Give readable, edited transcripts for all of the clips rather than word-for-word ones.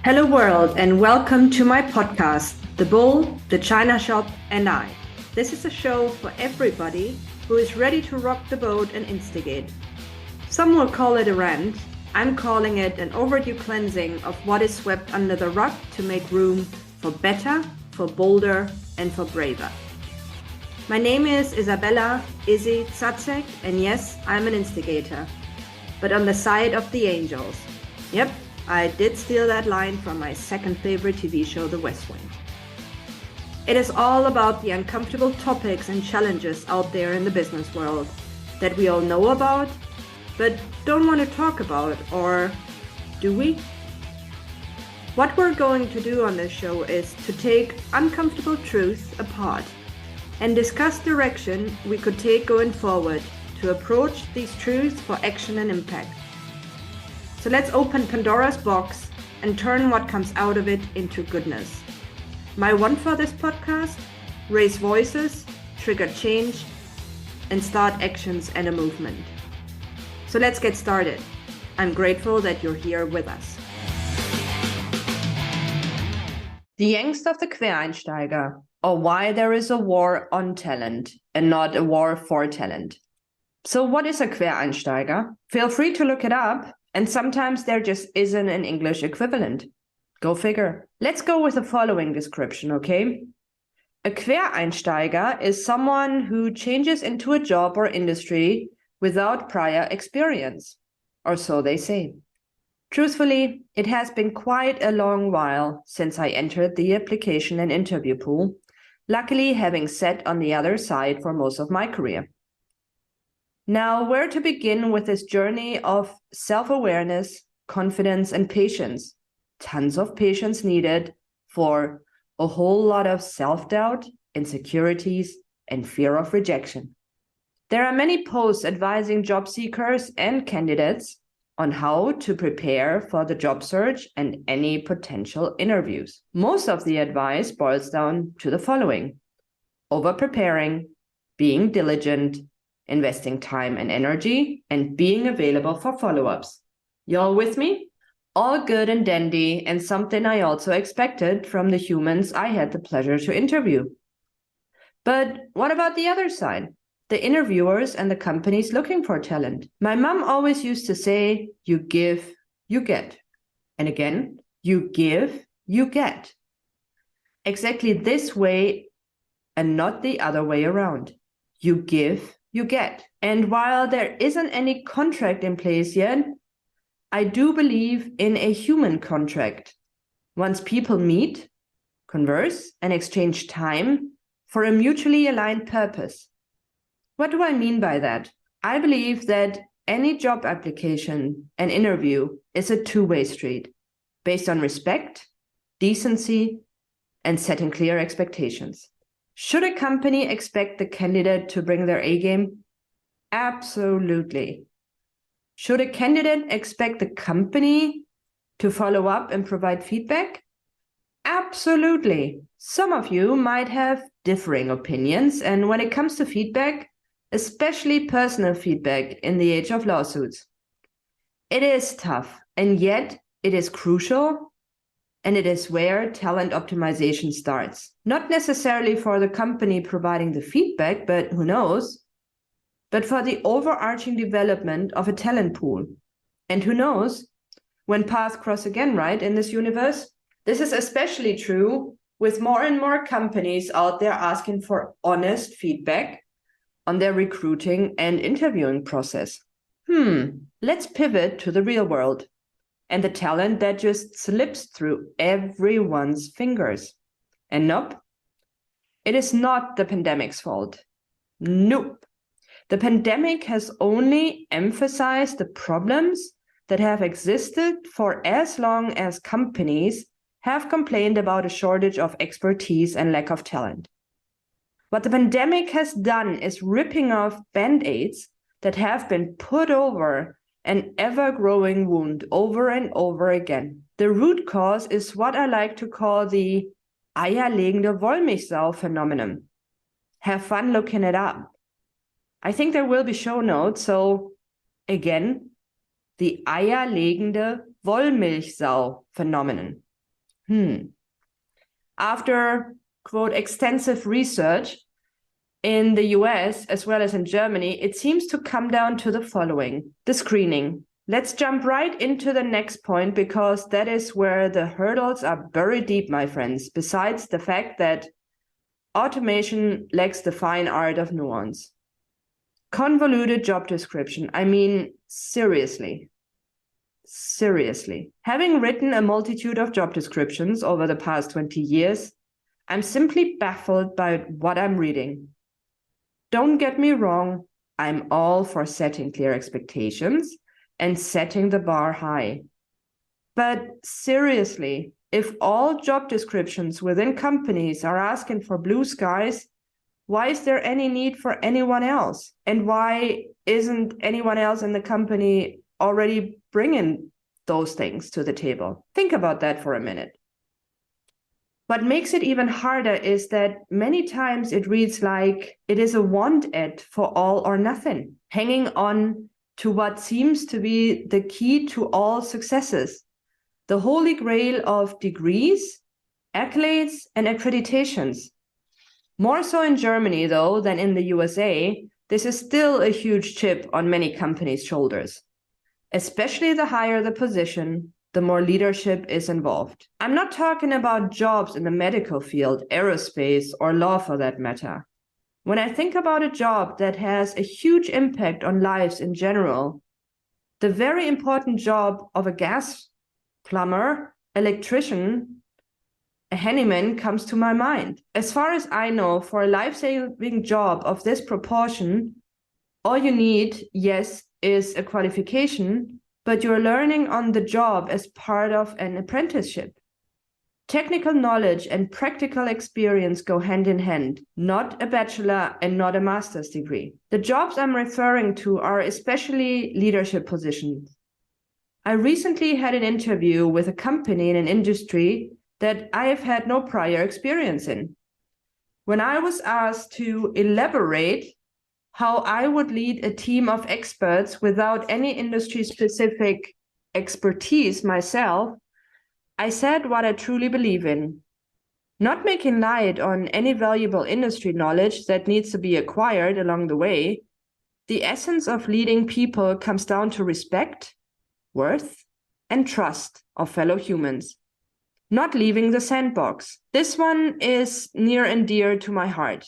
Hello, world, and welcome to my podcast, The Bull, the China Shop, and I. This is a show for everybody who is ready to rock the boat and instigate. Some will call it a rant. I'm calling it an overdue cleansing of what is swept under the rug to make room for better, for bolder, and for braver. My name is Isabella Izzy Tsatsek, and yes, I'm an instigator, but on the side of the angels. Yep, I did steal that line from my second favorite TV show, The West Wing. It is all about the uncomfortable topics and challenges out there in the business world that we all know about, but don't want to talk about, or do we? What we're going to do on this show is to take uncomfortable truths apart and discuss direction we could take going forward to approach these truths for action and impact. So let's open Pandora's box and turn what comes out of it into goodness. My want for this podcast: raise voices, trigger change, and start actions and a movement. So let's get started. I'm grateful that you're here with us. The angst of the Quereinsteiger, or why there is a war on talent and not a war for talent. So what is a Quereinsteiger? Feel free to look it up, and sometimes there just isn't an English equivalent. Go figure. Let's go with the following description, okay? A Quereinsteiger is someone who changes into a job or industry without prior experience, or so they say. Truthfully, it has been quite a long while since I entered the application and interview pool, luckily having sat on the other side for most of my career. Now, where to begin with this journey of self-awareness, confidence, and patience? Tons of patience needed for a whole lot of self-doubt, insecurities, and fear of rejection. There are many posts advising job seekers and candidates on how to prepare for the job search and any potential interviews. Most of the advice boils down to the following: overpreparing, being diligent, investing time and energy, and being available for follow-ups. Y'all with me? All good and dandy, and something I also expected from the humans I had the pleasure to interview. But what about the other side? The interviewers and the companies looking for talent. My mom always used to say, you give, you get. And again, you give, you get. Exactly this way and not the other way around. You give, you get. And while there isn't any contract in place yet, I do believe in a human contract. Once people meet, converse, and exchange time for a mutually aligned purpose. What do I mean by that? I believe that any job application and interview is a two-way street based on respect, decency, and setting clear expectations. Should a company expect the candidate to bring their A game? Absolutely. Should a candidate expect the company to follow up and provide feedback? Absolutely. Some of you might have differing opinions, and when it comes to feedback, especially personal feedback in the age of lawsuits, it is tough, and yet it is crucial, and it is where talent optimization starts. Not necessarily for the company providing the feedback, but who knows? But for the overarching development of a talent pool. And who knows, when paths cross again, right, in this universe? This is especially true with more and more companies out there asking for honest feedback on their recruiting and interviewing process. Let's pivot to the real world and the talent that just slips through everyone's fingers. And nope, it is not the pandemic's fault. Nope. The pandemic has only emphasized the problems that have existed for as long as companies have complained about a shortage of expertise and lack of talent. What the pandemic has done is ripping off band-aids that have been put over an ever-growing wound over and over again. The root cause is what I like to call the eierlegende Wollmilchsau phenomenon. Have fun looking it up. I think there will be show notes, so again, the eierlegende Wollmilchsau phenomenon. After, quote, extensive research in the US as well as in Germany, it seems to come down to the following: the screening. Let's jump right into the next point, because that is where the hurdles are buried deep, my friends, besides the fact that automation lacks the fine art of nuance. Convoluted job description. I mean, seriously. Having written a multitude of job descriptions over the past 20 years, I'm simply baffled by what I'm reading. Don't get me wrong, I'm all for setting clear expectations and setting the bar high. But seriously, if all job descriptions within companies are asking for blue skies, why is there any need for anyone else? And why isn't anyone else in the company already bringing those things to the table? Think about that for a minute. What makes it even harder is that many times it reads like it is a want ad for all or nothing, hanging on to what seems to be the key to all successes, the holy grail of degrees, accolades, and accreditations. More so in Germany, though, than in the USA, this is still a huge chip on many companies' shoulders. Especially the higher the position, the more leadership is involved. I'm not talking about jobs in the medical field, aerospace, or law for that matter. When I think about a job that has a huge impact on lives in general, the very important job of a gas plumber, electrician, a handyman comes to my mind. As far as I know, for a life-saving job of this proportion, all you need, yes, is a qualification, but you're learning on the job as part of an apprenticeship. Technical knowledge and practical experience go hand in hand, not a bachelor and not a master's degree. The jobs I'm referring to are especially leadership positions. I recently had an interview with a company in an industry that I have had no prior experience in. When I was asked to elaborate how I would lead a team of experts without any industry-specific expertise myself, I said what I truly believe in. Not making light on any valuable industry knowledge that needs to be acquired along the way, the essence of leading people comes down to respect, worth, and trust of fellow humans. Not leaving the sandbox. This one is near and dear to my heart,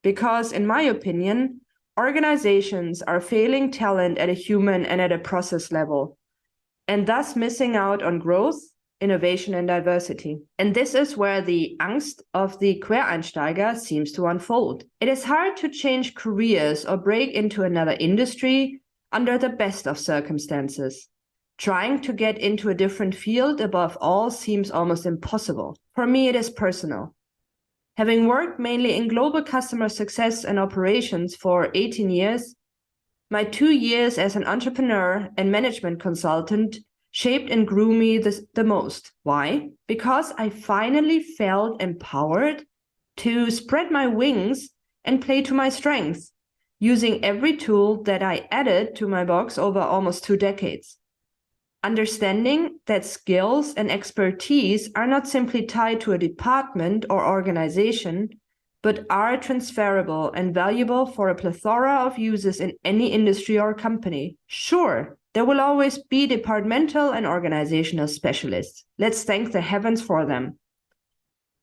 because in my opinion, organizations are failing talent at a human and at a process level, and thus missing out on growth, innovation, and diversity. And this is where the angst of the Quereinsteiger seems to unfold. It is hard to change careers or break into another industry under the best of circumstances. Trying to get into a different field above all seems almost impossible. For me, it is personal. Having worked mainly in global customer success and operations for 18 years, my 2 years as an entrepreneur and management consultant shaped and grew me the most. Why? Because I finally felt empowered to spread my wings and play to my strengths, using every tool that I added to my box over almost 2 decades. Understanding that skills and expertise are not simply tied to a department or organization, but are transferable and valuable for a plethora of uses in any industry or company. Sure, there will always be departmental and organizational specialists. Let's thank the heavens for them.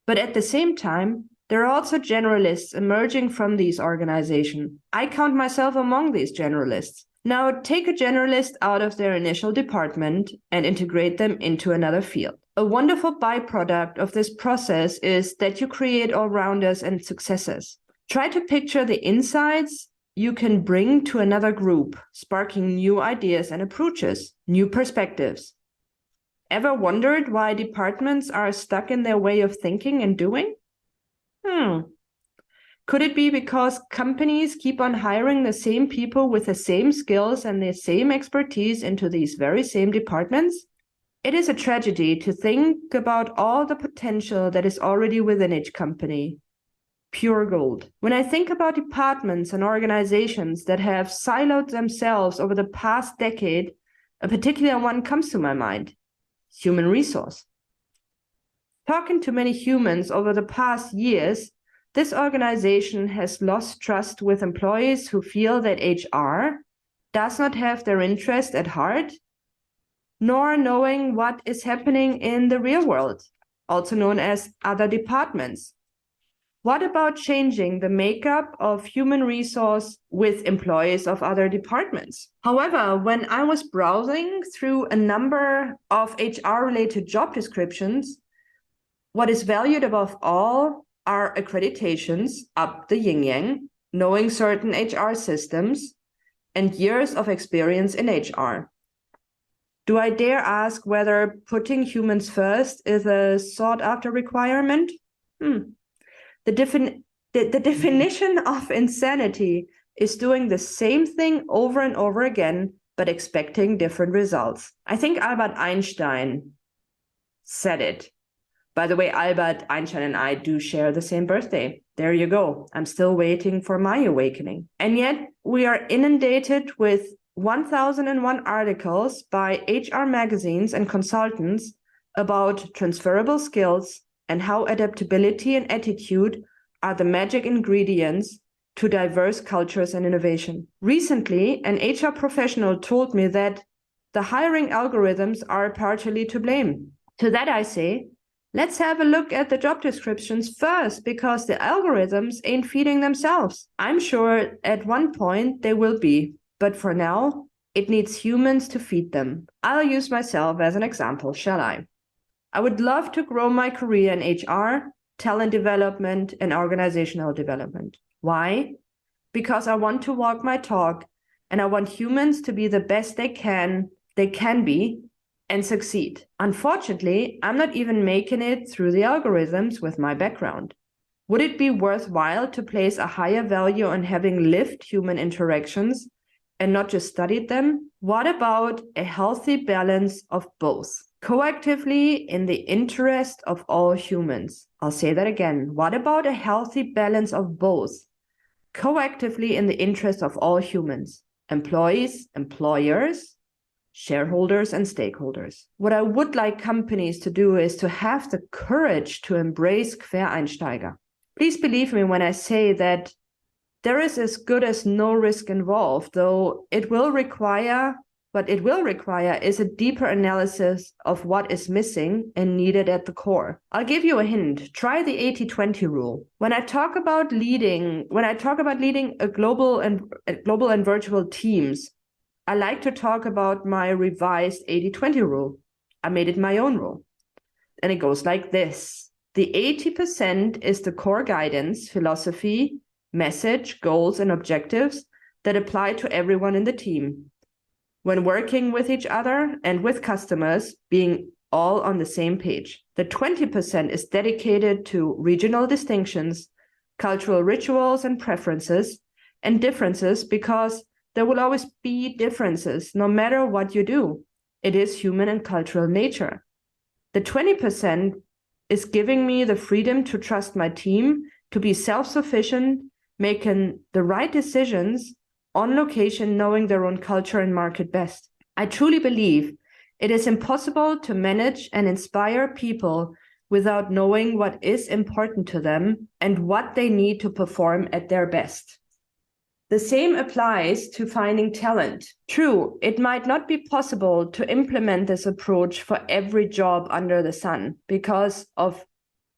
But at the same time, there are also generalists emerging from these organizations. I count myself among these generalists. Now, take a generalist out of their initial department and integrate them into another field. A wonderful byproduct of this process is that you create all-rounders and successors. Try to picture the insights you can bring to another group, sparking new ideas and approaches, new perspectives. Ever wondered why departments are stuck in their way of thinking and doing? Could it be because companies keep on hiring the same people with the same skills and the same expertise into these very same departments? It is a tragedy to think about all the potential that is already within each company. Pure gold. When I think about departments and organizations that have siloed themselves over the past decade, a particular one comes to my mind: human resource. Talking to many humans over the past years, this organization has lost trust with employees who feel that HR does not have their interest at heart, nor knowing what is happening in the real world, also known as other departments. What about changing the makeup of human resource with employees of other departments? However, when I was browsing through a number of HR-related job descriptions, what is valued above all are accreditations, up the yin-yang, knowing certain HR systems, and years of experience in HR. Do I dare ask whether putting humans first is a sought-after requirement? The definition of insanity is doing the same thing over and over again, but expecting different results. I think Albert Einstein said it. By the way, Albert Einstein and I do share the same birthday. There you go. I'm still waiting for my awakening. And yet we are inundated with 1001 articles by HR magazines and consultants about transferable skills and how adaptability and attitude are the magic ingredients to diverse cultures and innovation. Recently, an HR professional told me that the hiring algorithms are partially to blame. To that I say, let's have a look at the job descriptions first, because the algorithms ain't feeding themselves. I'm sure at one point they will be, but for now, it needs humans to feed them. I'll use myself as an example, shall I? I would love to grow my career in HR, talent development, and organizational development. Why? Because I want to walk my talk, and I want humans to be the best they can be, and succeed. Unfortunately, I'm not even making it through the algorithms with my background. Would it be worthwhile to place a higher value on having lived human interactions and not just studied them? What about a healthy balance of both? Coactively in the interest of all humans. I'll say that again. What about a healthy balance of both? Coactively in the interest of all humans. Employees, employers, shareholders, and stakeholders. What I would like companies to do is to have the courage to embrace Quereinsteiger. Please believe me when I say that there is as good as no risk involved, though what it will require is a deeper analysis of what is missing and needed at the core. I'll give you a hint. Try the 80-20 rule. When I talk about leading a global and virtual teams, I like to talk about my revised 80-20 rule. I made it my own rule. And it goes like this. The 80% is the core guidance, philosophy, message, goals, and objectives that apply to everyone in the team. When working with each other and with customers, being all on the same page. The 20% is dedicated to regional distinctions, cultural rituals and preferences, and differences, because there will always be differences no matter what you do. It is human and cultural nature. The 20% is giving me the freedom to trust my team, to be self-sufficient, making the right decisions on location, knowing their own culture and market best. I truly believe it is impossible to manage and inspire people without knowing what is important to them and what they need to perform at their best. The same applies to finding talent. True, it might not be possible to implement this approach for every job under the sun because of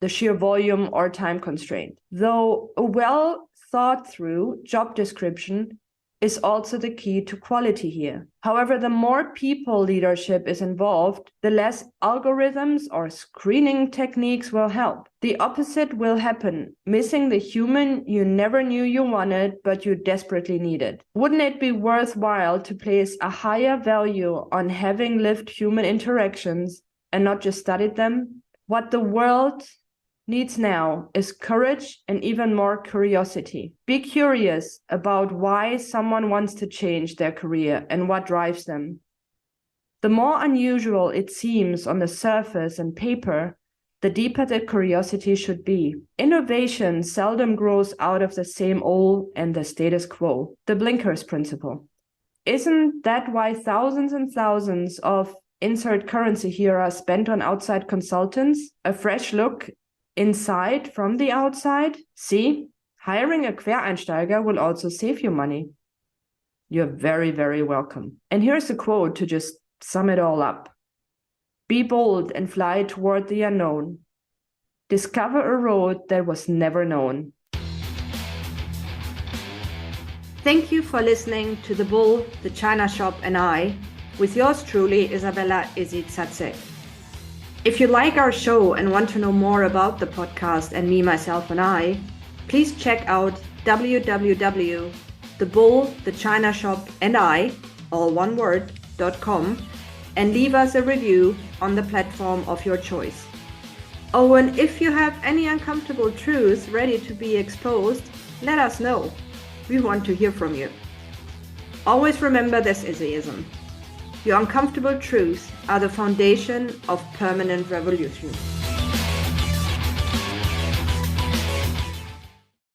the sheer volume or time constraint, though a well-thought-through job description is also the key to quality here. However, the more people leadership is involved, the less algorithms or screening techniques will help. The opposite will happen, missing the human you never knew you wanted, but you desperately needed. Wouldn't it be worthwhile to place a higher value on having lived human interactions and not just studied them? What the world needs now is courage and even more curiosity. Be curious about why someone wants to change their career and what drives them. The more unusual it seems on the surface and paper, the deeper the curiosity should be. Innovation seldom grows out of the same old and the status quo. The blinkers principle. Isn't that why thousands and thousands of insert currency here are spent on outside consultants, a fresh look inside from the outside. See, hiring a Quereinsteiger will also save you money. You're very, very welcome. And here's a quote to just sum it all up. Be bold and fly toward the unknown. Discover a road that was never known. Thank you for listening to The Bull, The China Shop and I, with yours truly, Isabella Izzy-Tsatsek. If you like our show and want to know more about the podcast and me, myself, and I, please check out www.thebulllthechinashopandI, all one word, .com, and leave us a review on the platform of your choice. Oh, and if you have any uncomfortable truths ready to be exposed, let us know. We want to hear from you. Always remember this Izzyism. Your uncomfortable truths are the foundation of permanent revolution.